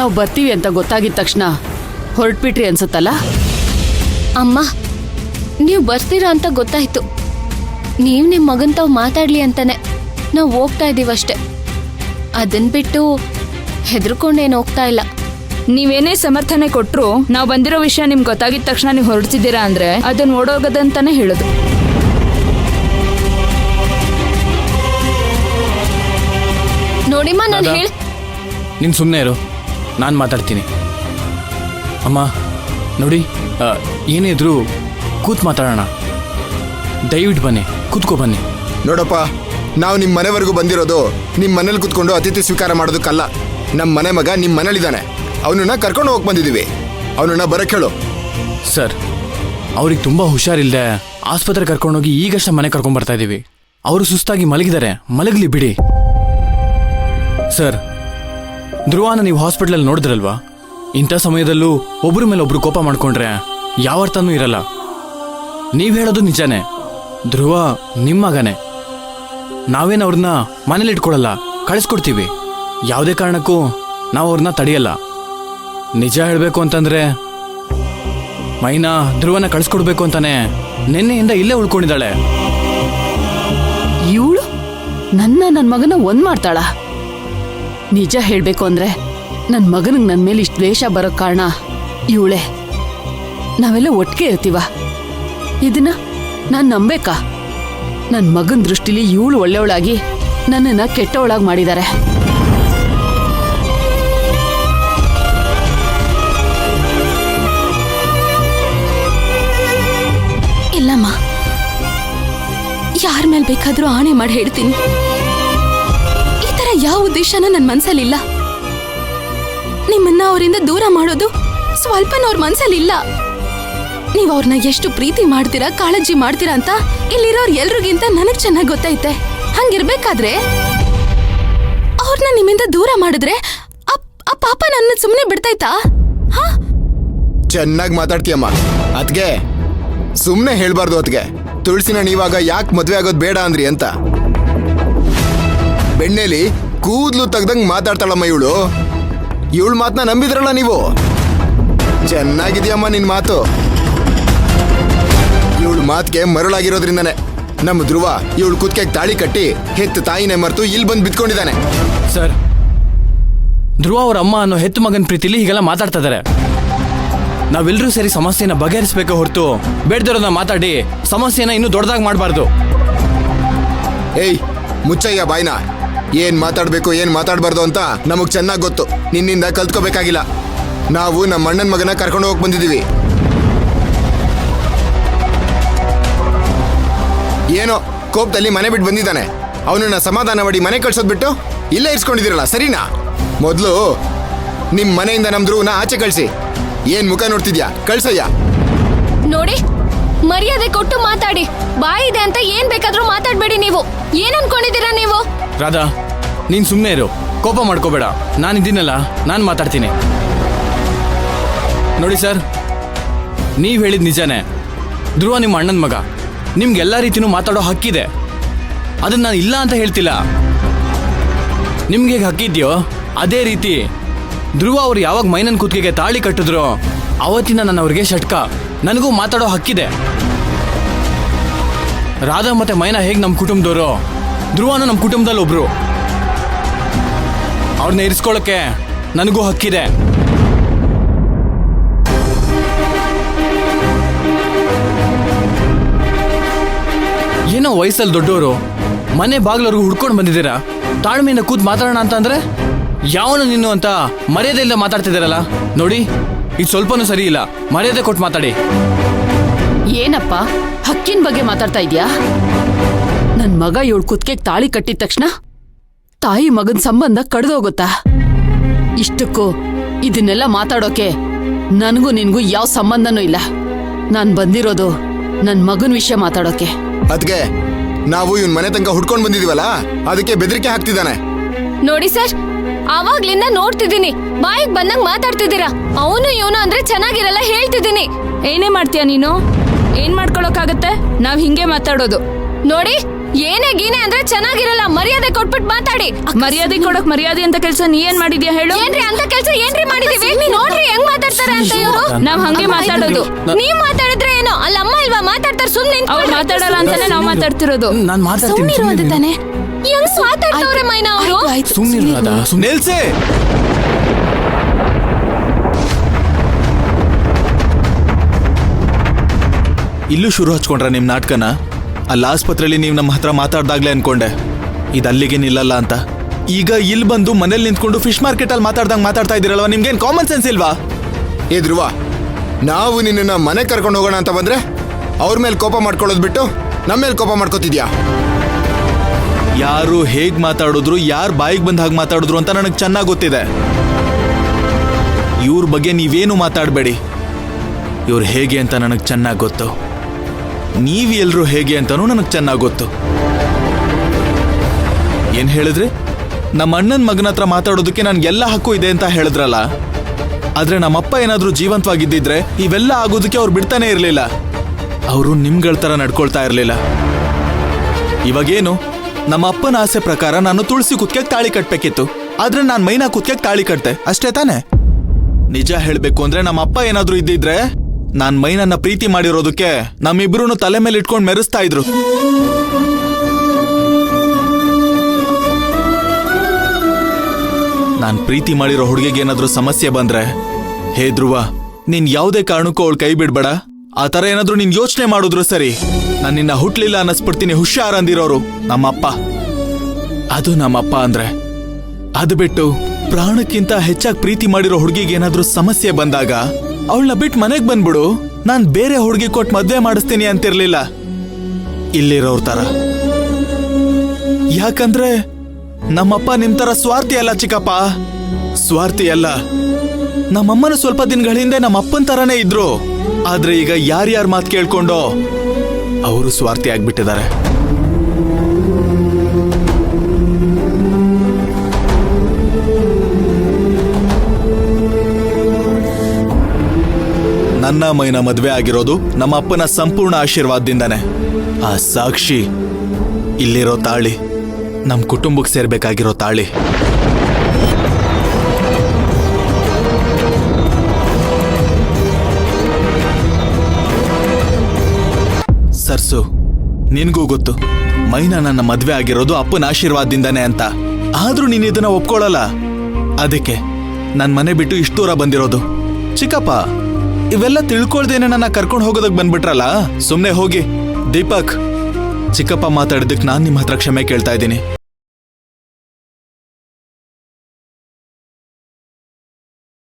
ನಾವು ಬರ್ತೀವಿ ಅಂತ ಗೊತ್ತಾಗಿದ ತಕ್ಷಣ ಹೊರಟ್ಬಿಟ್ರಿ ಅನ್ಸುತ್ತಲ್ಲ? ಅಮ್ಮ, ನೀವು ಬರ್ತೀರಾ ಅಂತ ಗೊತ್ತಾಯ್ತು. ನೀವು ನಿಮ್ಮ ಮಗನ್ ತಾವ್ ಮಾತಾಡ್ಲಿ ಅಂತಾನೆ ನಾವು ಹೋಗ್ತಾ ಇದೀವಷ್ಟೆ. ಅದನ್ ಬಿಟ್ಟು ಹೆದರ್ಕೊಂಡೇನು ಹೋಗ್ತಾ ಇಲ್ಲ. ನೀವೇನೇ ಸಮರ್ಥನೆ ಕೊಟ್ರು ನಾವು ಬಂದಿರೋ ವಿಷಯ ನಿಮ್ಗೆ ಗೊತ್ತಾಗಿದ ತಕ್ಷಣ ನೀವು ಹೊರಡ್ತಿದ್ದೀರಾ ಅಂದ್ರೆ ಅದನ್ನ ಓಡೋಗದಂತಾನೆ ಹೇಳೋದು. ನೋಡಿಮ್ಮ, ನಾನು ಹೇಳಿ ನೀನು ಸುಮ್ಮನೆ ಇರು, ನಾನು ಮಾತಾಡ್ತೀನಿ. ಅಮ್ಮ ನೋಡಿ, ಏನೇ ಇದ್ರು ಕೂತ್ ಮಾತಾಡೋಣ. ದಯವಿಟ್ಟು ಬನ್ನಿ, ಕೂತ್ಕೊ ಬನ್ನಿ. ನೋಡಪ್ಪ, ನಾವು ನಿಮ್ಮ ಮನೆವರೆಗೂ ಬಂದಿರೋದು ನಿಮ್ಮ ಮನೇಲಿ ಕೂತ್ಕೊಂಡು ಅತಿಥಿ ಸ್ವೀಕಾರ ಮಾಡೋದಕ್ಕಲ್ಲ. ನಮ್ಮ ಮನೆ ಮಗ ನಿಮ್ಮ ಮನೇಲಿದ್ದಾನೆ, ಅವನನ್ನ ಕರ್ಕೊಂಡು ಹೋಗಿ ಬಂದಿದ್ದೀವಿ. ಅವನನ್ನ ಬರಕ್ಕೆ ಹೇಳು. ಸರ್, ಅವ್ರಿಗೆ ತುಂಬ ಹುಷಾರಿಲ್ಲದೆ ಆಸ್ಪತ್ರೆ ಕರ್ಕೊಂಡೋಗಿ ಈಗಷ್ಟೇ ಮನೆ ಕರ್ಕೊಂಡು ಬರ್ತಾ ಇದ್ದೀವಿ. ಅವರು ಸುಸ್ತಾಗಿ ಮಲಗಿದ್ದಾರೆ, ಮಲಗಲಿ ಬಿಡಿ. ಸರ್, ಧ್ರುವನ ನೀವು ಹಾಸ್ಪಿಟ್ಲಲ್ಲಿ ನೋಡಿದ್ರಲ್ವಾ? ಇಂಥ ಸಮಯದಲ್ಲೂ ಒಬ್ಬರ ಮೇಲೆ ಒಬ್ರು ಕೋಪ ಮಾಡ್ಕೊಂಡ್ರೆ ಯಾವ ಅರ್ಥನೂ ಇರಲ್ಲ. ನೀವು ಹೇಳೋದು ನಿಜಾನೇ, ಧ್ರುವ ನಿಮ್ಮ ಮಗನೇ. ನಾವೇನು ಅವ್ರನ್ನ ಮನೇಲಿ ಇಟ್ಕೊಳ್ಳಲ್ಲ, ಕಳಿಸ್ಕೊಡ್ತೀವಿ. ಯಾವುದೇ ಕಾರಣಕ್ಕೂ ನಾವು ಅವ್ರನ್ನ ತಡೆಯಲ್ಲ. ನಿಜ ಹೇಳಬೇಕು ಅಂತಂದ್ರೆ ಮೈನಾ ಧ್ರುವನ ಕಳಿಸ್ಕೊಡ್ಬೇಕು ಅಂತಾನೆ ನಿನ್ನೆಯಿಂದ ಇಲ್ಲೇ ಉಳ್ಕೊಂಡಿದ್ದಾಳೆ. ಇವಳು ನನ್ನ ಮಗನ ಒಂದ್ ಮಾಡ್ತಾಳ? ನಿಜ ಹೇಳ್ಬೇಕು ಅಂದ್ರೆ ನನ್ನ ಮಗನಿಗೆ ನನ್ನ ಮೇಲೆ ಇಷ್ಟು ದ್ವೇಷ ಬರೋ ಕಾರಣ ಇವಳೆ. ನಾವೆಲ್ಲ ಒಟ್ಟಿಗೆ ಇರ್ತೀವ, ಇದನ್ನ ನಾನು ನಂಬೇಕಾ? ನನ್ನ ಮಗನ ದೃಷ್ಟಿಲಿ ಇವಳು ಒಳ್ಳೆಯವಳಾಗಿ ನನ್ನನ್ನ ಕೆಟ್ಟವಳಾಗಿ ಮಾಡಿದ್ದಾರೆ. ಇಲ್ಲಮ್ಮ, ಯಾರ ಮೇಲೆ ಬೇಕಾದ್ರೂ ಆಣೆ ಮಾಡಿ ಹೇಳ್ತೀನಿ, ಈ ತರ ಯಾವ ಉದ್ದೇಶನ ನನ್ನ ಮನ್ಸಲ್ಲಿಲ್ಲ. ನಿಮ್ಮನ್ನ ಅವರಿಂದ ದೂರ ಮಾಡೋದು ಸ್ವಲ್ಪನೂ ಅವ್ರ ಮನ್ಸಲ್ಲಿಲ್ಲ. ನೀವ್ ಅವ್ರನ್ನ ಎಷ್ಟು ಪ್ರೀತಿ ಮಾಡ್ತೀರಾ, ಕಾಳಜಿ ಮಾಡ್ತೀರಾ ಅಂತ ಇಲ್ಲಿರೋರ್ ಎಲ್ರಿಗಿಂತ ನನಗ್ ಚೆನ್ನಾಗಿ ಗೊತ್ತೈತೆ. ಹಂಗಿರ್ಬೇಕಾದ್ರೆ ಅವ್ರನ್ನ ನಿಮ್ಮಿಂದ ದೂರ ಮಾಡಿದ್ರೆ ಆ ಪಾಪ ನನ್ನ ಸುಮ್ಮನೆ ಬಿಡ್ತೈತಾ? ಚೆನ್ನಾಗಿ ಮಾತಾಡ್ತೀಯಮ್ಮ. ಅದ್ಗೆ ಸುಮ್ಮನೆ ಹೇಳ್ಬಾರ್ದು. ಅದ್ಗೆ ತುಳಸಿನ ನೀವಾಗ ಯಾಕೆ ಮದ್ವೆ ಆಗೋದು ಬೇಡ ಅಂದ್ರಿ ಅಂತ. ಬೆಣ್ಣೆಲಿ ಕೂದ್ಲು ತೆಗ್ದಂಗ್ ಮಾತಾಡ್ತಾಳಮ್ಮ ಇವಳು. ಇವಳ ಮಾತನ್ನ ನಂಬಿದ್ರಲ್ಲ ನೀವು. ಚೆನ್ನಾಗಿದೆಯಮ್ಮ ನಿನ್ ಮಾತು. ಇವಳ ಮಾತಿಗೆ ಮರಳಾಗಿರೋದ್ರಿಂದನೇ ನಮ್ಮ ಧ್ರುವ ಇವಳು ಕುತ್ತಿಗೆಗೆ ತಾಳಿ ಕಟ್ಟಿ ಹೆತ್ತ ತಾಯಿನೇ ಮರೆತು ಇಲ್ಲಿ ಬಂದು ಬಿತ್ಕೊಂಡಿದ್ದಾನೆ. ಸರ್, ಧ್ರುವ ಅವ್ರ ಅಮ್ಮ ಅನ್ನೋ ಹೆತ್ತು ಮಗನ ಪ್ರೀತಿಲಿ ಹೀಗೆಲ್ಲ ಮಾತಾಡ್ತಾ ಇದಾರೆ. ನಾವೆಲ್ಲರೂ ಸೇರಿ ಸಮಸ್ಯೆನ ಬಗೆಹರಿಸಬೇಕು ಹೊರತು ಬೇಡದಿರೋದನ್ನ ಮಾತಾಡಿ ಸಮಸ್ಯೆನ ಇನ್ನೂ ದೊಡ್ಡದಾಗಿ ಮಾಡಬಾರ್ದು. ಏಯ್, ಮುಚ್ಚಯ್ಯ ಬಾಯ್ನ. ಏನ್ ಮಾತಾಡ್ಬೇಕು ಏನ್ ಮಾತಾಡ್ಬಾರ್ದು ಅಂತ ನಮಗ್ ಚೆನ್ನಾಗಿ ಗೊತ್ತು. ನಿನ್ನಿಂದ ಕಲ್ತ್ಕೋಬೇಕಾಗಿಲ್ಲ. ನಾವು ನಮ್ಮ ಅಣ್ಣನ ಮಗನ ಕರ್ಕೊಂಡು ಹೋಗಿ ಬಂದಿದ್ದೀವಿ. ಏನೋ ಕೋಪದಲ್ಲಿ ಮನೆ ಬಿಟ್ಟು ಬಂದಿದ್ದಾನೆ. ಅವನನ್ನ ಸಮಾಧಾನ ಮಾಡಿ ಮನೆ ಕಳ್ಸೋದ್ ಬಿಟ್ಟು ಇಲ್ಲೇ ಇರ್ಸ್ಕೊಂಡಿದ್ದೀರಲ್ಲ, ಸರಿನಾ? ಮೊದಲು ನಿಮ್ ಮನೆಯಿಂದ ನಮ್ ಧ್ರುವನ ಆಚೆ ಕಳ್ಸಿ. ಏನ್ ಮುಖ ನೋಡ್ತಿದ್ಯಾ? ಕಳ್ಸಯ್ಯ. ನೋಡಿ, ಮರ್ಯಾದೆ ಕೊಟ್ಟು ಮಾತಾಡಿ. ಬಾಯಿದೆ ಅಂತ ಏನ್ ಬೇಕಾದ್ರೂ ಮಾತಾಡ್ಬೇಡಿ. ನೀವು ಏನ್ ಅನ್ಕೊಂಡಿದ್ದೀರಾ ನೀವು? ರಾಧಾ, ನೀನ್ ಸುಮ್ಮನೆ ಇರು, ಕೋಪ ಮಾಡ್ಕೋಬೇಡ. ನಾನಿದ್ದೀನಲ್ಲ, ನಾನು ಮಾತಾಡ್ತೀನಿ. ನೋಡಿ ಸರ್, ನೀವು ಹೇಳಿದ ನಿಜಾನೇ. ಧ್ರುವ ನಿಮ್ಮ ಅಣ್ಣನ ಮಗ, ನಿಮ್ಗೆಲ್ಲ ರೀತಿನೂ ಮಾತಾಡೋ ಹಕ್ಕಿದೆ. ಅದನ್ನ ನಾನು ಇಲ್ಲ ಅಂತ ಹೇಳ್ತಿಲ್ಲ. ನಿಮ್ಗೆ ಹೇಗೆ ಹಕ್ಕಿದ್ಯೋ ಅದೇ ರೀತಿ ಧ್ರುವ ಅವ್ರು ಯಾವಾಗ ಮೈನನ್ ಕುತ್ತಿಗೆಗೆ ತಾಳಿ ಕಟ್ಟಿದ್ರು ಅವತ್ತಿನ ನಾನು ಅವ್ರಿಗೆ ಷಟ್ಕ. ನನಗೂ ಮಾತಾಡೋ ಹಕ್ಕಿದೆ. ರಾಧಾ ಮತ್ತೆ ಮೈನಾ ಹೇಗೆ ನಮ್ಮ ಕುಟುಂಬದವರು, ಧ್ರುವನು ನಮ್ಮ ಕುಟುಂಬದಲ್ಲಿ ಒಬ್ರು. ಅವ್ರನ್ನ ಇರಿಸ್ಕೊಳ್ಳೋಕೆ ನನಗೂ ಹಕ್ಕಿದೆ. ಏನೋ ವಯಸ್ಸಲ್ಲಿ ದೊಡ್ಡವರು ಮನೆ ಬಾಗ್ಲವ್ರಿಗೂ ಹುಡ್ಕೊಂಡು ಬಂದಿದ್ದೀರಾ. ತಾಳ್ಮೆಯಿಂದ ಕೂತ್ ಮಾತಾಡೋಣ ಅಂತ ಅಂದ್ರೆ ಯಾವನು ನಿನ್ನು ಅಂತ ಮರ್ಯಾದೆಯಿಂದ ಮಾತಾಡ್ತಿದ್ದೀರಲ್ಲ. ನೋಡಿ, ಇದು ಸ್ವಲ್ಪನೂ ಸರಿ ಇಲ್ಲ. ಮರ್ಯಾದೆ ಕೊಟ್ಟು ಮಾತಾಡಿ. ಏನಪ್ಪ ಹಕ್ಕಿನ ಬಗ್ಗೆ ಮಾತಾಡ್ತಾ ಇದ್ಯಾ? ನನ್ ಮಗ ಇವಳು ಕುತ್ತಿಗೆಗೆ ತಾಳಿ ಕಟ್ಟಿದ ತಕ್ಷಣ ತಾಯಿ ಮಗನ ಸಂಬಂಧ ಕಡ್ದೋಗುತ್ತಾ? ಇಷ್ಟಕ್ಕೂ ಇದನ್ನೆಲ್ಲ ಮಾತಾಡೋಕೆ ನನಗೂ ನಿನ್ಗೂ ಯಾವ ಸಂಬಂಧನೂ ಇಲ್ಲ. ನಾನ್ ಬಂದಿರೋದು ನನ್ ಮಗನ ವಿಷಯ ಮಾತಾಡೋಕೆ. ಅದ್ಗೆ ನಾವು ಇವನ್ ಮನೆ ತನಕ ಹುಡ್ಕೊಂಡ್ ಬಂದಿದೀವಲ್ಲ, ಅದಕ್ಕೆ ಬೆದರಿಕೆ ಹಾಕ್ತಿದ್ದಾನೆ. ನೋಡಿ ಸರ್, ಆವಾಗ್ಲಿಂದ ನೋಡ್ತಿದ್ದೀನಿ, ಬಾಯಿಗೆ ಬಂದಂಗ್ ಮಾತಾಡ್ತಿದ್ದೀರಾ. ಅವನು ಇವನು ಅಂದ್ರೆ ಚೆನ್ನಾಗಿರಲ್ಲ ಹೇಳ್ತಿದ್ದೀನಿ. ಏನೇ ಮಾಡ್ತೀಯ ನೀನು? ಏನ್ ಮಾಡ್ಕೊಳಕ್ಕಾಗತ್ತೆ? ನಾವ್ ಹಿಂಗೆ ಮಾತಾಡೋದು. ನೋಡಿ, ಏನೇ ಗೀನೆ ಅಂದ್ರೆ ಚೆನ್ನಾಗಿರಲ್ಲ. ಮರ್ಯಾದೆ ಕೊಟ್ಬಿಟ್ಟು ಮಾತಾಡಿ. ಮರ್ಯಾದೆ ಕೊಡಕ್ ಮರ್ಯಾದೆ ಅಂತ ಕೆಲಸ ನೀ ಏನ್ ಮಾಡಿದ್ಯಾ ಹೇಳು? ಏನ್ರಿ ಅಂತ ಕೆಲ್ಸ ಏನ್ರಿ ಮಾಡಿದೀವಿ? ನೋಡ್ರಿ ಹೆಂಗ್ ಮಾತಾಡ್ತಾರೆ ಅಂತ ಇವ್ರು. ನಾವ್ ಹಂಗೆ ಮಾತಾಡೋದು. ನೀವ್ ಮಾತಾಡಿದ್ರೆ ಏನೋ, ಅಲ್ಲ ಅಮ್ಮ ಇಲ್ವಾ ಮಾತಾಡ್ತಾರೆ. ಸುಮ್ನೆ ಅವ್ರು ಮಾತಾಡಲ್ಲ ಅಂತಾನೆ ನಾವ್ ಮಾತಾಡ್ತಿರೋದು. ನಾನ್ ಮಾತಾಡ್ತೀನಿ ತಾನೆ ಹೆಂಗ್ ಮಾತಾಡ್ತವ್ರೆ ಮೈನಾ ಅವರು. ಸುಮ್ಮನೆ ನಿಲ್ಸೆ. ಇಲ್ಲೂ ಶುರು ಹಚ್ಕೊಂಡ್ರ ನಿಮ್ ನಾಟಕನ? ಅಲ್ಲಿ ಆಸ್ಪತ್ರೆಯಲ್ಲಿ ನೀವು ನಮ್ಮ ಹತ್ರ ಮಾತಾಡ್ದಾಗ್ಲೇ ಅನ್ಕೊಂಡೆ ಇದು ಅಲ್ಲಿಗೆ ನಿಲ್ಲಲ್ಲ ಅಂತ. ಈಗ ಇಲ್ಲಿ ಬಂದು ಮನೇಲಿ ನಿಂತ್ಕೊಂಡು ಫಿಶ್ ಮಾರ್ಕೆಟ್ ಅಲ್ಲಿ ಮಾತಾಡ್ದಂಗ್ ಮಾತಾಡ್ತಾ ಇದೀರಲ್ವಾ? ನಿಮ್ಗೇನ್ ಕಾಮನ್ ಸೆನ್ಸ್ ಇಲ್ವಾ? ಏ ಧ್ರುವ, ನಾವು ನಿನ್ನನ್ನ ಮನೆ ಕರ್ಕೊಂಡು ಹೋಗೋಣ ಅಂತ ಬಂದ್ರೆ ಅವ್ರ ಮೇಲೆ ಕೋಪ ಮಾಡ್ಕೊಳ್ಳೋದು ಬಿಟ್ಟು ನಮ್ಮ ಮೇಲೆ ಕೋಪ ಮಾಡ್ಕೋತಿದ್ಯಾ? ಯಾರು ಹೇಗ್ ಮಾತಾಡಿದ್ರು, ಯಾರು ಬಾಯಿಗೆ ಬಂದ ಹಾಗೆ ಮಾತಾಡಿದ್ರು ಅಂತ ನನಗೆ ಚೆನ್ನಾಗಿ ಗೊತ್ತಿದೆ. ಇವ್ರ ಬಗ್ಗೆ ನೀವೇನು ಮಾತಾಡಬೇಡಿ. ಇವ್ರು ಹೇಗೆ ಅಂತ ನನಗೆ ಚೆನ್ನಾಗಿ ಗೊತ್ತು. ನೀವು ಎಲ್ರು ಹೇಗೆ ಅಂತಾನೂ ನನಗೆ ಚೆನ್ನಾಗಿ ಗೊತ್ತು. ಏನ್ ಹೇಳಿದ್ರಿ? ನಮ್ಮ ಅಣ್ಣನ ಮಗನ ಹತ್ರ ಮಾತಾಡೋದಕ್ಕೆ ನನ್ಗೆಲ್ಲ ಹಕ್ಕು ಇದೆ ಅಂತ ಹೇಳಿದ್ರಲ್ಲ. ಆದ್ರೆ ನಮ್ಮಪ್ಪ ಏನಾದ್ರೂ ಜೀವಂತವಾಗಿದ್ದಿದ್ರೆ ಇವೆಲ್ಲ ಆಗೋದಕ್ಕೆ ಅವ್ರು ಬಿಡ್ತಾನೆ ಇರಲಿಲ್ಲ. ಅವರು ನಿಮ್ಗಳ ತರ ನಡ್ಕೊಳ್ತಾ ಇರಲಿಲ್ಲ. ಇವಾಗೇನು, ನಮ್ಮ ಅಪ್ಪನ ಆಸೆ ಪ್ರಕಾರ ನಾನು ತುಳಸಿ ಕುತ್ತಿಗೆಗೆ ತಾಳಿ ಕಟ್ಬೇಕಿತ್ತು. ಆದ್ರೆ ನಾನು ಮೈನಾ ಕುತ್ತಿಗೆಗೆ ತಾಳಿ ಕಟ್ತೆ, ಅಷ್ಟೇ ತಾನೆ? ನಿಜ ಹೇಳ್ಬೇಕು ಅಂದ್ರೆ ನಮ್ಮ ಅಪ್ಪ ಏನಾದ್ರೂ ಇದ್ದಿದ್ರೆ ನಾನ್ ಮೈನನ್ನ ಪ್ರೀತಿ ಮಾಡಿರೋದಕ್ಕೆ ನಮ್ಮಿಬ್ರು ತಲೆ ಮೇಲೆ ಇಟ್ಕೊಂಡು ಮೆರೆಸ್ತಾ ಇದ್ರು. ನಾನ್ ಪ್ರೀತಿ ಮಾಡಿರೋ ಹುಡುಗಿಗೆ ಏನಾದ್ರೂ ಸಮಸ್ಯೆ ಬಂದ್ರೆ, ಹೇ ಧ್ರುವ, ನೀನ್ ಯಾವುದೇ ಕಾರಣಕ್ಕೂ ಅವಳು ಕೈ ಬಿಡ್ಬೇಡ. ಆ ತರ ಏನಾದ್ರೂ ನೀನ್ ಯೋಚನೆ ಮಾಡಿದ್ರು ಸರಿ, ನಾನು ನಿನ್ನ ಹುಟ್ಲಿಲ್ಲ ಅನ್ನಿಸ್ಬಿಡ್ತೀನಿ, ಹುಷಾರ್ ಅಂದಿರೋರು ನಮ್ಮಪ್ಪ. ಅದು ನಮ್ಮಪ್ಪ ಅಂದ್ರೆ. ಅದು ಬಿಟ್ಟು ಪ್ರಾಣಕ್ಕಿಂತ ಹೆಚ್ಚಾಗಿ ಪ್ರೀತಿ ಮಾಡಿರೋ ಹುಡುಗಿಗೆ ಏನಾದ್ರೂ ಸಮಸ್ಯೆ ಬಂದಾಗ ಅವಳನ್ನ ಬಿಟ್ಟು ಮನೆಗ್ ಬಂದ್ಬಿಡು, ನಾನ್ ಬೇರೆ ಹುಡುಗಿ ಕೊಟ್ಟು ಮದ್ವೆ ಮಾಡಿಸ್ತೀನಿ ಅಂತಿರ್ಲಿಲ್ಲ ಇಲ್ಲಿರೋರ್ ತರ. ಯಾಕಂದ್ರೆ ನಮ್ಮಪ್ಪ ನಿಮ್ ತರ ಸ್ವಾರ್ಥಿ ಅಲ್ಲ ಚಿಕ್ಕಪ್ಪ, ಸ್ವಾರ್ಥಿ ಅಲ್ಲ. ನಮ್ಮಮ್ಮನ ಸ್ವಲ್ಪ ದಿನಗಳ ಹಿಂದೆ ನಮ್ಮಪ್ಪನ ತರನೇ ಇದ್ರು. ಆದ್ರೆ ಈಗ ಯಾರ್ಯಾರ ಮಾತು ಕೇಳ್ಕೊಂಡೋ ಅವರು ಸ್ವಾರ್ಥಿ ಆಗ್ಬಿಟ್ಟಿದ್ದಾರೆ. ನನ್ನ ಮೈನ ಮದ್ವೆ ಆಗಿರೋದು ನಮ್ಮ ಅಪ್ಪನ ಸಂಪೂರ್ಣ ಆಶೀರ್ವಾದದಿಂದಾನೆ. ಆ ಸಾಕ್ಷಿ ಇಲ್ಲಿರೋ ತಾಳಿ ನಮ್ ಕುಟುಂಬಕ್ಕೆ ಸೇರ್ಬೇಕಾಗಿರೋ ತಾಳಿ. ಸರ್ಸು, ನಿನ್ಗೂ ಗೊತ್ತು ಮೈನಾ ನನ್ನ ಮದ್ವೆ ಆಗಿರೋದು ಅಪ್ಪನ ಆಶೀರ್ವಾದದಿಂದಾನೆ ಅಂತ. ಆದ್ರೂ ನೀನ್ ಇದನ್ನ ಒಪ್ಕೊಳ್ಳಲ್ಲ. ಅದಕ್ಕೆ ನನ್ ಮನೆ ಬಿಟ್ಟು ಇಷ್ಟು ದೂರ ಬಂದಿರೋದು. ಚಿಕ್ಕಪ್ಪ, ಇವೆಲ್ಲ ತಿಳ್ಕೊಳ್ದೇನೆ ನನ್ನ ಕರ್ಕೊಂಡು ಹೋಗೋದಕ್ ಬಂದ್ಬಿಟ್ರಲ್ಲ, ಸುಮ್ನೆ ಹೋಗಿ. ದೀಪಕ್, ಚಿಕ್ಕಪ್ಪ ಮಾತಾಡಿದಕ್ಕೆ ನಾನ್ ನಿಮ್ ಹತ್ರ ಕ್ಷಮೆ ಕೇಳ್ತಾ ಇದ್ದೀನಿ.